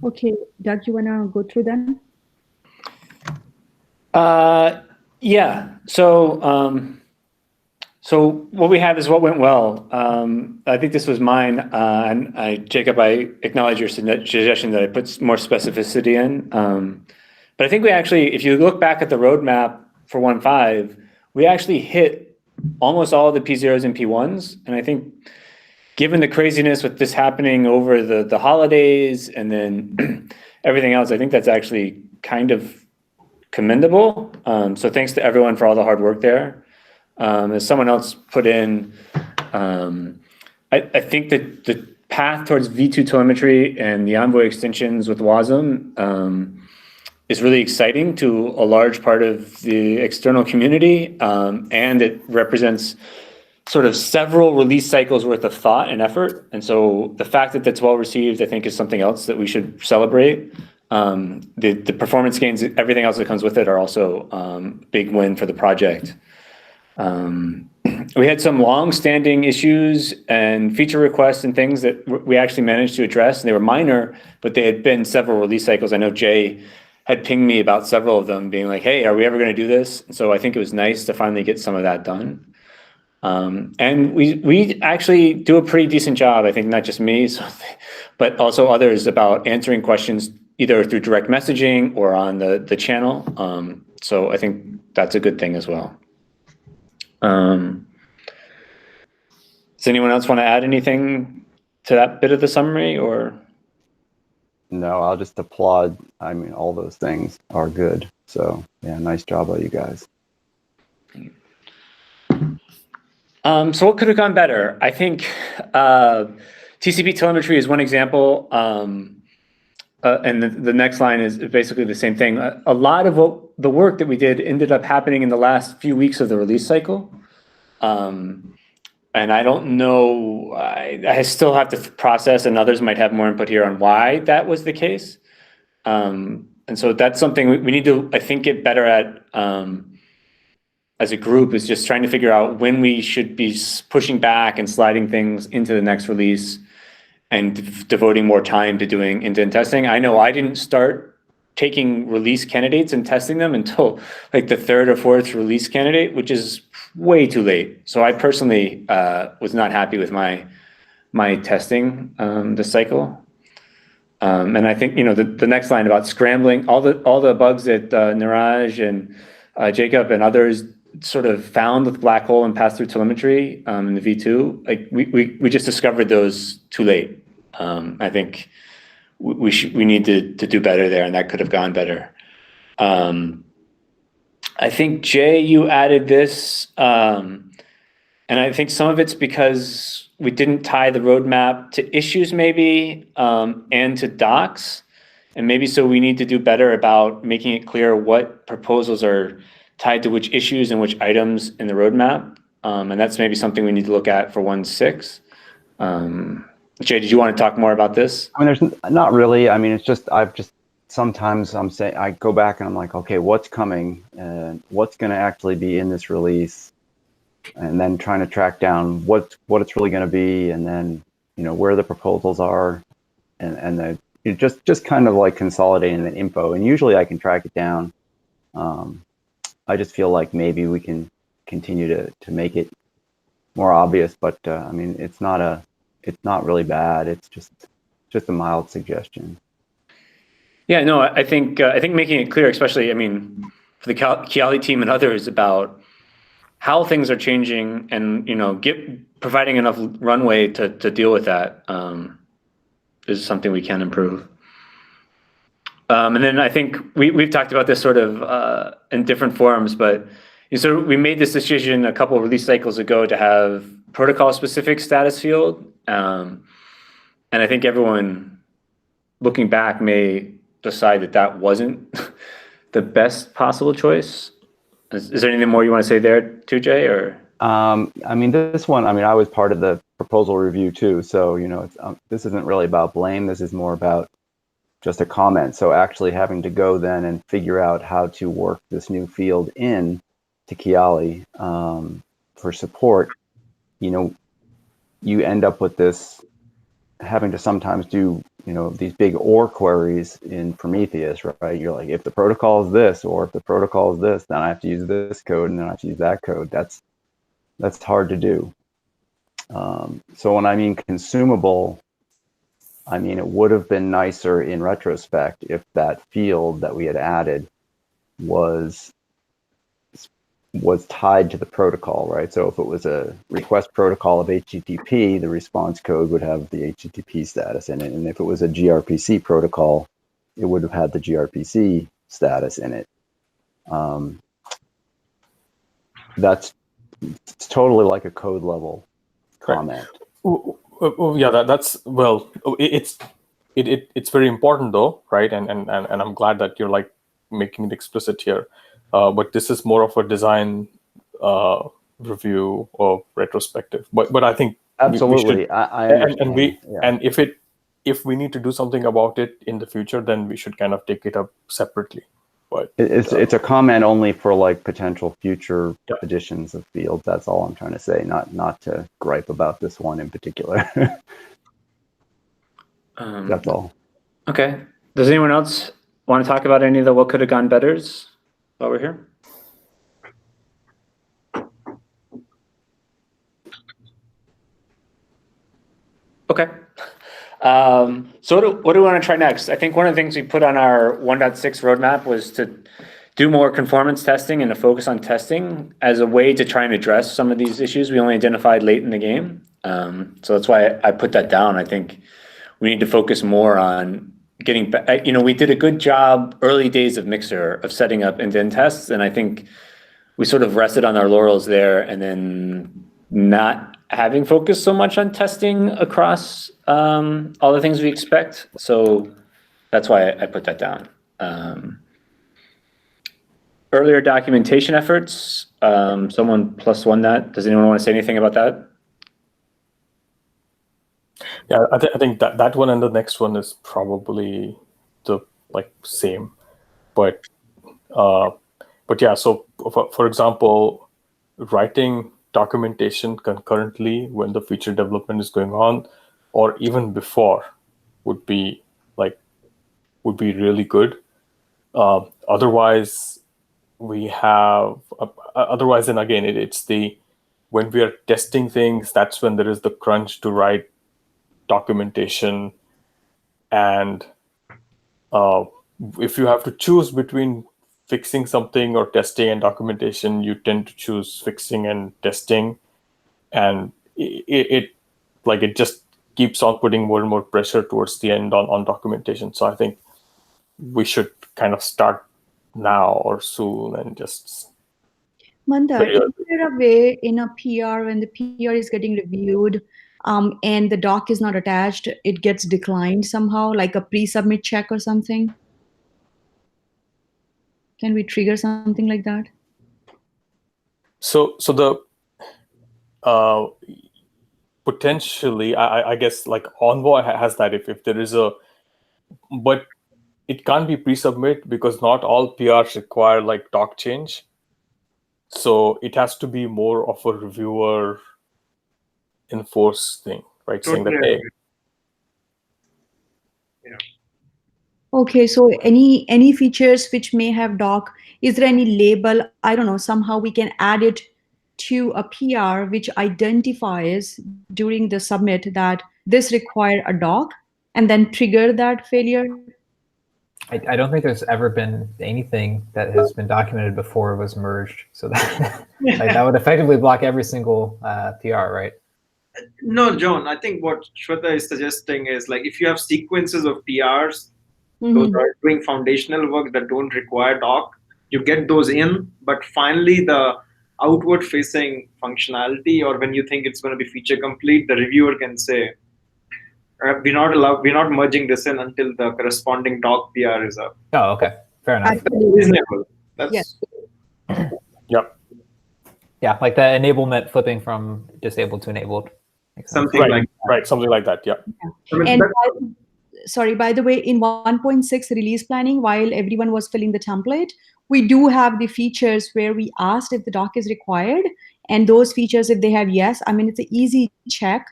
Okay, Doug, you wanna go through them? Yeah. So what we have is what went well. I think this was mine, and Jacob, I acknowledge your suggestion that I put more specificity in. But I think we actually, if you look back at the roadmap for 1.5, we actually hit almost all the P0s and P1s, and I think given the craziness with this happening over the holidays and then everything else, I think that's actually kind of commendable. So thanks to everyone for all the hard work there. As someone else put in, I think that the path towards V2 telemetry and the Envoy extensions with WASM is really exciting to a large part of the external community, and it represents sort of several release cycles worth of thought and effort. And so the fact that that's well received, I think, is something else that we should celebrate. The performance gains, everything else that comes with it are also big win for the project. We had some long-standing issues and feature requests and things that we actually managed to address, and they were minor, but they had been several release cycles. I know Jay had pinged me about several of them, being like, hey, are we ever going to do this? And so I think it was nice to finally get some of that done. And we actually do a pretty decent job, I think, not just me, but also others, about answering questions either through direct messaging or on the channel. So I think that's a good thing as well. Does anyone else want to add anything to that bit of the summary, or? No, I'll just applaud. I mean, all those things are good. So yeah, nice job by you guys. So what could have gone better? I think TCP telemetry is one example. And the next line is basically the same thing. A lot of the work that we did ended up happening in the last few weeks of the release cycle. And I don't know, I still have to process, and others might have more input here on why that was the case. And so that's something we need to, I think, get better at as a group, is just trying to figure out when we should be pushing back and sliding things into the next release and devoting more time to doing end-to-end testing. I know I didn't start taking release candidates and testing them until like the third or fourth release candidate, which is way too late. So I personally was not happy with my testing this cycle. And I think, you know, the next line about scrambling, all the bugs that Niraj and Jacob and others sort of found with black hole and pass-through telemetry in the V2, like we just discovered those too late. I think we need to do better there, and that could have gone better. I think, Jay, you added this, and I think some of it's because we didn't tie the roadmap to issues maybe, and to docs, and maybe so we need to do better about making it clear what proposals are tied to which issues and which items in the roadmap. And that's maybe something we need to look at for 1.6. Jay, did you want to talk more about this? I mean, there's not really. I mean, it's just sometimes I'm saying I go back and I'm like, okay, what's coming and what's going to actually be in this release, and then trying to track down what it's really going to be, and then where the proposals are, and the just kind of like consolidating the info. And usually I can track it down. I just feel like maybe we can continue to make it more obvious, but I mean, it's not really bad. It's just a mild suggestion. Yeah, no, I think making it clear, especially, I mean, for the Kiali team and others, about how things are changing, and providing enough runway to deal with that is something we can improve. And then I think we've talked about this sort of in different forums, but so we made this decision a couple of release cycles ago to have protocol-specific status field, and I think everyone looking back may decide that wasn't the best possible choice. Is there anything more you want to say there too, Jay? Or I mean, this one, I mean, I was part of the proposal review too, so it's, this isn't really about blame. This is more about just a comment. So actually having to go then and figure out how to work this new field in to Kiali for support, you end up with this having to sometimes do these big OR queries in Prometheus, right? You're like, if the protocol is this, or if the protocol is this, then I have to use this code, and then I have to use that code. That's hard to do. So when I mean consumable, I mean, it would have been nicer in retrospect if that field that we had added was tied to the protocol, right? So if it was a request protocol of HTTP, the response code would have the HTTP status in it. And if it was a gRPC protocol, it would have had the gRPC status in it. It's totally like a code level comment. Yeah, it's very important though, right? And I'm glad that you're like making it explicit here. But this is more of a design review or retrospective. But I think absolutely, we should, I understand. And if we need to do something about it in the future, then we should kind of take it up separately. But it's a comment only for like potential future additions of fields. That's all I'm trying to say. Not to gripe about this one in particular. That's all. Okay. Does anyone else want to talk about any of the what could have gone betters while we're here? Okay. So what do we want to try next? I think one of the things we put on our 1.6 roadmap was to do more conformance testing and to focus on testing as a way to try and address some of these issues we only identified late in the game. So that's why I put that down. I think we need to focus more on getting back. We did a good job early days of Mixer of setting up end-to-end tests, and I think we sort of rested on our laurels there, and then not having focused so much on testing across all the things we expect. So that's why I put that down. Earlier documentation efforts, someone +1 that. Does anyone want to say anything about that? Yeah, I think that one and the next one is probably the same, but yeah. So for example, writing documentation concurrently when the feature development is going on, or even before, would be really good. Otherwise, then again, it's when we are testing things, that's when there is the crunch to write documentation, and if you have to choose between fixing something or testing and documentation, you tend to choose fixing and testing, and it just keeps on putting more and more pressure towards the end on documentation. So I think we should kind of start now or soon and just. Mandar, is there a way in a PR when the PR is getting reviewed and the doc is not attached, it gets declined somehow, like a pre-submit check or something? Can we trigger something like that? So the potentially, I guess like Envoy has that if there is a, but it can't be pre-submit because not all PRs require like doc change. So it has to be more of a reviewer enforced thing, right? Saying that, hey, Okay, so any features which may have doc, is there any label? I don't know, somehow we can add it to a PR which identifies during the submit that this require a doc and then trigger that failure? I don't think there's ever been anything that has been documented before was merged. So that like, that would effectively block every single PR, right? No, John, I think what Shweta is suggesting is like if you have sequences of PRs, those are doing foundational work that don't require doc, you get those in, but finally the outward facing functionality, or when you think it's going to be feature complete, the reviewer can say, we're not merging this in until the corresponding doc PR is up. Oh, okay. Fair enough. That's reasonable. That's Yes. yep. Yeah, like the enablement flipping from disabled to enabled. Makes sense. something like that. Right, something like that. Yeah. I mean, And sorry, by the way, in 1.6 release planning, while everyone was filling the template, we do have the features where we asked if the doc is required, and those features, if they have yes, I mean, it's an easy check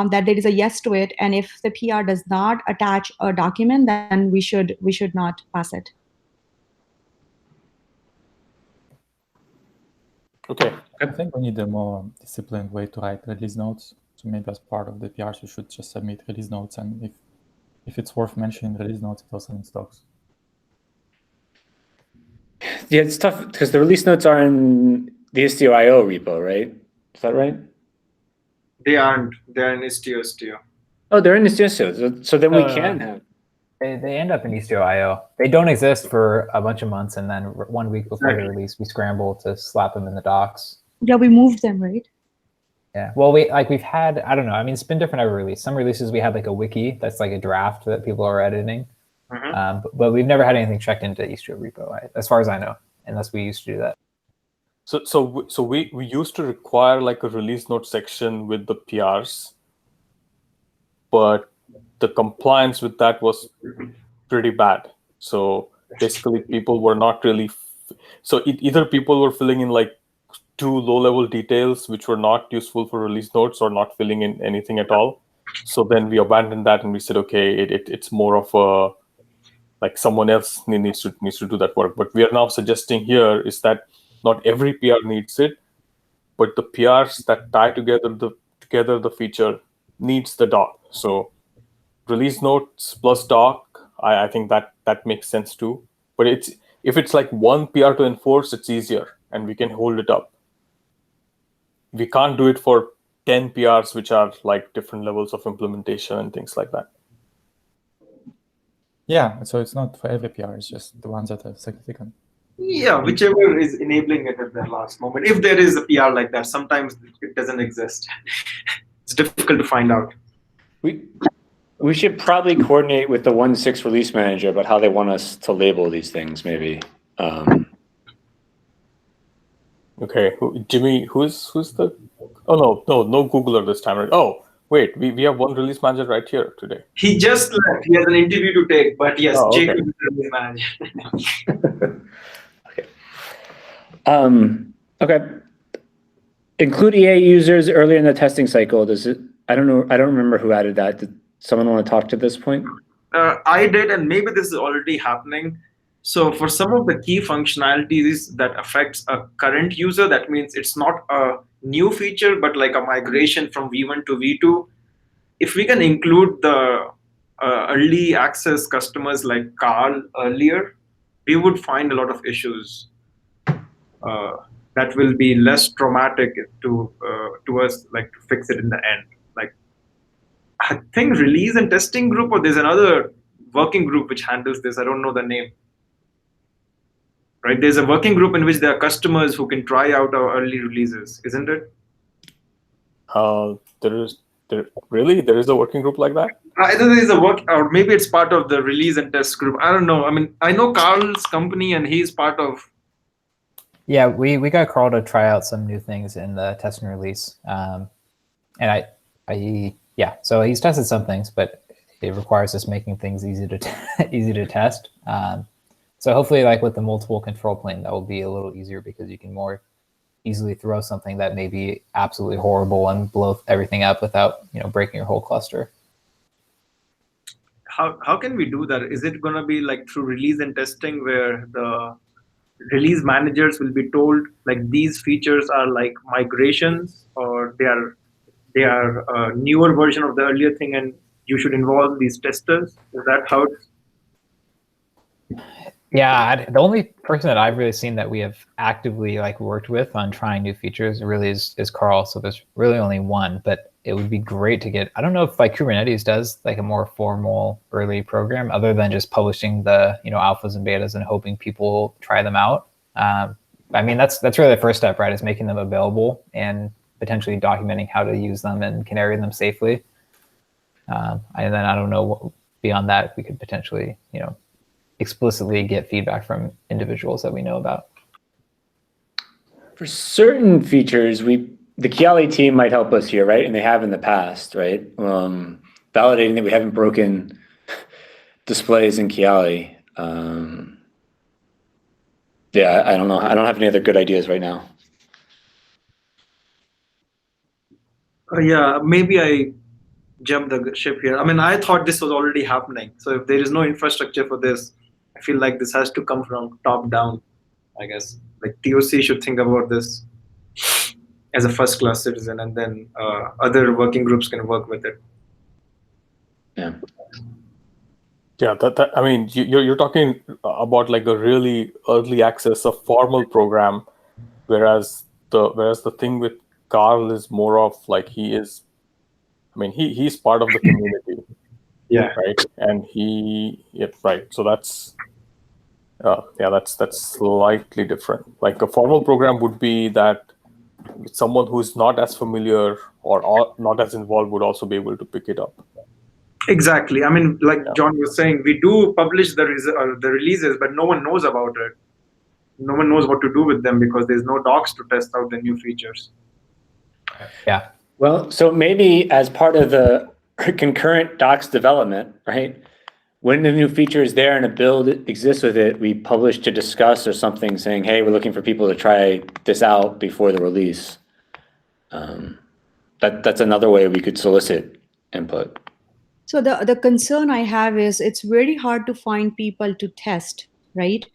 that there is a yes to it, and if the PR does not attach a document, then we should not pass it. Okay. I think we need a more disciplined way to write release notes. So maybe as part of the PRs, you should just submit release notes, and if it's worth mentioning release notes, it also needs docs. Yeah, it's tough because the release notes are in the Istio.io repo, right? Is that right? they aren't. They're in Istio. Oh, they're in Istio. So then we can have. They end up in Istio.io. They don't exist for a bunch of months, and then 1 week before the release, we scramble to slap them in the docs. Yeah, we moved them, right? Yeah. Well, we've had, I don't know. I mean, it's been different every release. Some releases we had like a wiki that's like a draft that people are editing, but we've never had anything checked into Istio repo, as far as I know, unless we used to do that. So we used to require like a release note section with the PRs, but the compliance with that was pretty bad. So basically people were not really, either people were filling in like too low-level details which were not useful for release notes or not filling in anything at all. So then we abandoned that and we said, okay, it's more of a, like someone else needs to do that work. But we are now suggesting here is that not every PR needs it, but the PRs that tie together the feature needs the doc. So release notes plus doc, I think that makes sense too. But if it's like one PR to enforce, it's easier and we can hold it up. We can't do it for 10 PRs, which are like different levels of implementation and things like that. Yeah, so it's not for every PR, it's just the ones that are significant. Yeah, whichever is enabling it at the last moment. If there is a PR like that, sometimes it doesn't exist. It's difficult to find out. We should probably coordinate with the 1.6 release manager about how they want us to label these things, maybe. Okay, Jimmy, who's the? Oh no Googler this time, right? Oh wait, we have one release manager right here today. He just left. He has an interview to take, but yes, okay. Jacob is the release manager. Okay. Include EA users earlier in the testing cycle. Does it? I don't know. I don't remember who added that. Did someone want to talk to this point? I did, and maybe this is already happening. So for some of the key functionalities that affects a current user, that means it's not a new feature, but like a migration from V1 to V2. If we can include the early access customers like Carl earlier, we would find a lot of issues that will be less traumatic to us, like to fix it in the end. Like I think release and testing group, or there's another working group which handles this. I don't know the name. Right, there's a working group in which there are customers who can try out our early releases, isn't it? There is a working group like that? Either there is a work, or maybe it's part of the release and test group. I don't know. I mean, I know Carl's company, and he's part of. Yeah, we got Carl to try out some new things in the test and release, and Yeah, so he's tested some things, but it requires us making things easy to easy to test. So hopefully, like with the multiple control plane, that will be a little easier because you can more easily throw something that may be absolutely horrible and blow everything up without breaking your whole cluster. How can we do that? Is it going to be like through release and testing where the release managers will be told like these features are like migrations, or they are a newer version of the earlier thing and you should involve these testers? Is that how it's... Yeah, the only person that I've really seen that we have actively worked with on trying new features really is Carl. So there's really only one, but it would be great to get, I don't know if Kubernetes does like a more formal early program other than just publishing the alphas and betas and hoping people try them out. I mean, that's really the first step, right? Is making them available and potentially documenting how to use them and canary them safely. And then I don't know beyond that, if we could potentially, explicitly get feedback from individuals that we know about. For certain features, the Kiali team might help us here, right? And they have in the past, right? Validating that we haven't broken displays in Kiali. Yeah, I don't know. I don't have any other good ideas right now. Yeah, maybe I jumped the ship here. I mean, I thought this was already happening. So if there is no infrastructure for this, I feel like this has to come from top down, I guess. Like TOC should think about this as a first-class citizen, and then other working groups can work with it. Yeah. Yeah, I mean, you're talking about like a really early access, a formal program, whereas the thing with Carl is more of like he's part of the community. Yeah. Right. And right. So that's slightly different. Like a formal program would be that someone who is not as familiar or not as involved would also be able to pick it up. Exactly. I mean, like John was saying, we do publish the releases, but no one knows about it. No one knows what to do with them because there's no docs to test out the new features. Yeah. Well, so maybe as part of the concurrent docs development, right? When the new feature is there and a build exists with it, we publish to discuss or something saying, hey, we're looking for people to try this out before the release. That's another way we could solicit input. So the concern I have is it's very hard to find people to test, right?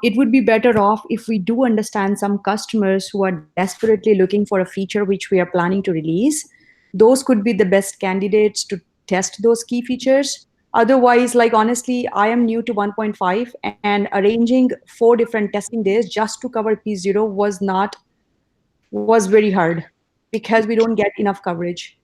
It would be better off if we do understand some customers who are desperately looking for a feature which we are planning to release. Those could be the best candidates to test those key features. Otherwise, like honestly, I am new to 1.5 and arranging 4 different testing days just to cover P0 was very hard because we don't get enough coverage.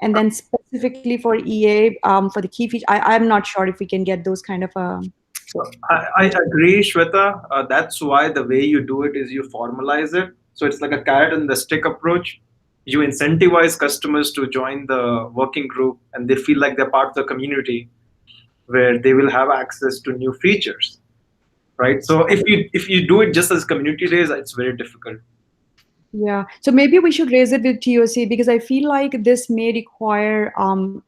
And then specifically for EA, for the key feature, I'm not sure if we can get those kind of. So I agree, Shweta. That's why the way you do it is you formalize it. So it's like a carrot and the stick approach. You incentivize customers to join the working group, and they feel like they're part of the community, where they will have access to new features, right? So if you do it just as community days, it's very difficult. Yeah, so maybe we should raise it with TOC because I feel like this may require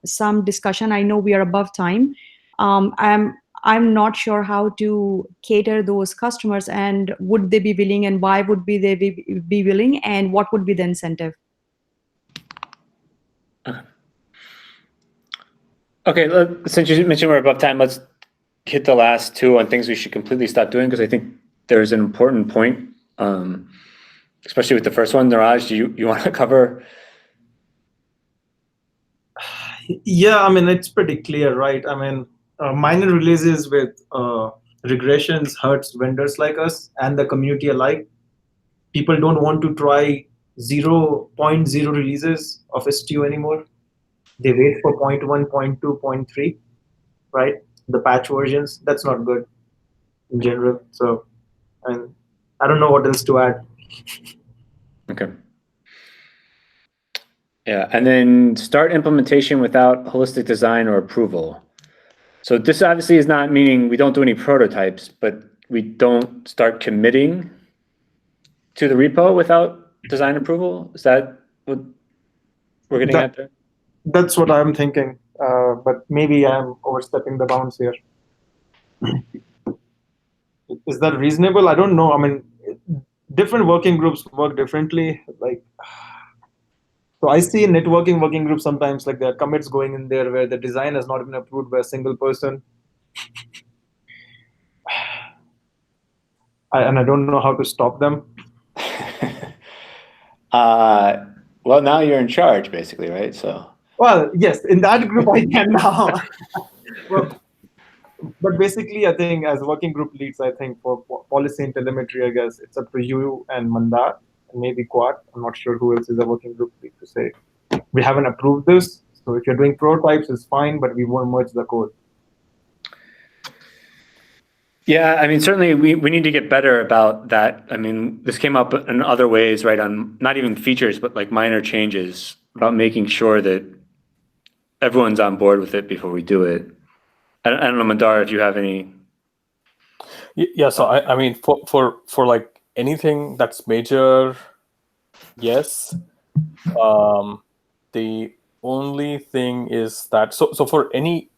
some discussion. I know we are above time. I'm not sure how to cater those customers and would they be willing and why would they be willing and what would be the incentive? Okay, since you mentioned we're above time, let's hit the last 2 on things we should completely stop doing because I think there's an important point, especially with the first one. Niraj, do you want to cover? Yeah, I mean, it's pretty clear, right? I mean, minor releases with regressions hurts vendors like us and the community alike. People don't want to try 0.0 releases of Istio anymore. They wait for 0.1, 0.2, 0.3, right? The patch versions. That's not good in general. So, and I don't know what else to add. Okay. Yeah, and then start implementation without holistic design or approval. So this obviously is not meaning we don't do any prototypes, but we don't start committing to the repo without design approval. Is that what we're getting at there? That's what I'm thinking. But maybe I'm overstepping the bounds here. Is that reasonable? I don't know. I mean, different working groups work differently. Like, so I see in networking working groups sometimes like there are commits going in there where the design has not been approved by a single person. And I don't know how to stop them. Well, now you're in charge, basically, right? So. Well, yes, in that group I can now. Well, but basically, I think as working group leads, I think for policy and telemetry, I guess it's up to you and Mandar and maybe Quad. I'm not sure who else is a working group lead to say, we haven't approved this. So if you're doing prototypes, it's fine, but we won't merge the code. Yeah, I mean, certainly we need to get better about that. I mean, this came up in other ways, right? On not even features, but like minor changes about making sure that everyone's on board with it before we do it. I don't know, Mandar, if you have any. Yeah, so I mean, for like anything that's major, yes. The only thing is that so for anyone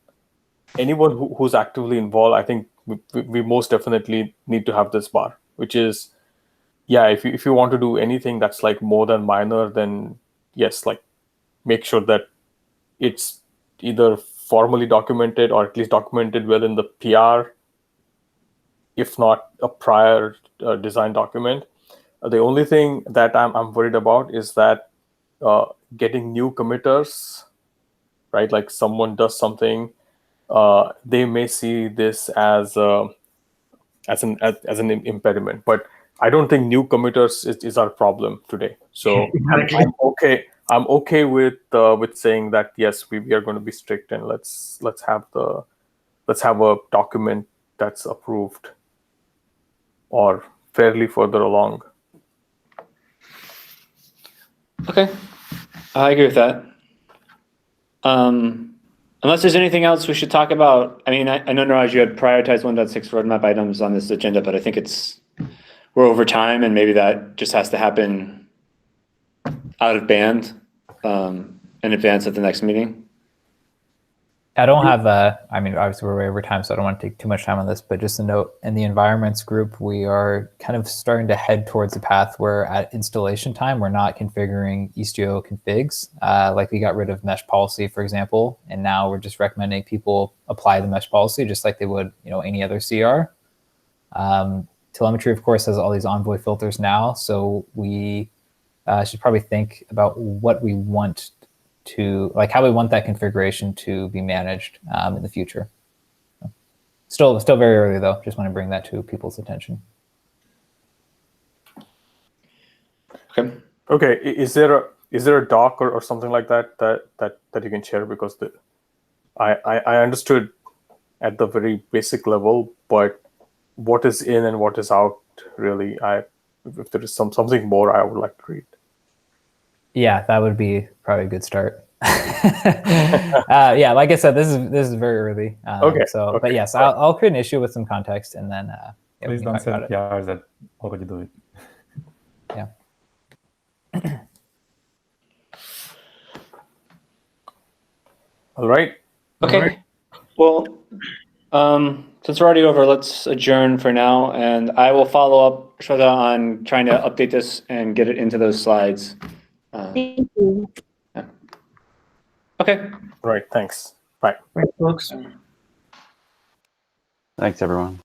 who's actively involved, I think we most definitely need to have this bar, which is, yeah, if you want to do anything that's like more than minor, then yes, like make sure that it's either formally documented or at least documented within the PR, if not a prior design document. The only thing that I'm worried about is that getting new committers, right? Like someone does something, they may see this as an impediment. But I don't think new committers is our problem today. So Exactly. I'm okay with saying that yes, we are going to be strict, and let's have a document that's approved or fairly further along. Okay, I agree with that. Unless there's anything else we should talk about. I mean, I know, Niraj, you had prioritized 1.6 roadmap items on this agenda, but I think we're over time, and maybe that just has to happen out of band in advance of the next meeting. I don't have I mean, obviously we're way over time, so I don't want to take too much time on this, but just a note, in the environments group, we are kind of starting to head towards a path where at installation time, we're not configuring Istio configs. Like we got rid of mesh policy, for example, and now we're just recommending people apply the mesh policy just like they would, any other CR. Telemetry, of course, has all these Envoy filters now, so we should probably think about what we want to, like how we want that configuration to be managed in the future. Still very early though. Just want to bring that to people's attention. Okay. Okay. Is there a doc or something like that you can share? Because I understood at the very basic level, but what is in and what is out really, if there is something more, I would like to read. Yeah, that would be probably a good start. Yeah, like I said, this is very early. Okay. But yes, I'll create an issue with some context, and then please don't send PRs that already do it. Yeah. All right. Okay. All right. Well, since we're already over, let's adjourn for now, and I will follow up, Shraddha, on trying to update this and get it into those slides. Thank you. Yeah. Okay. Right. Thanks. Bye. Thanks, folks. Thanks, everyone.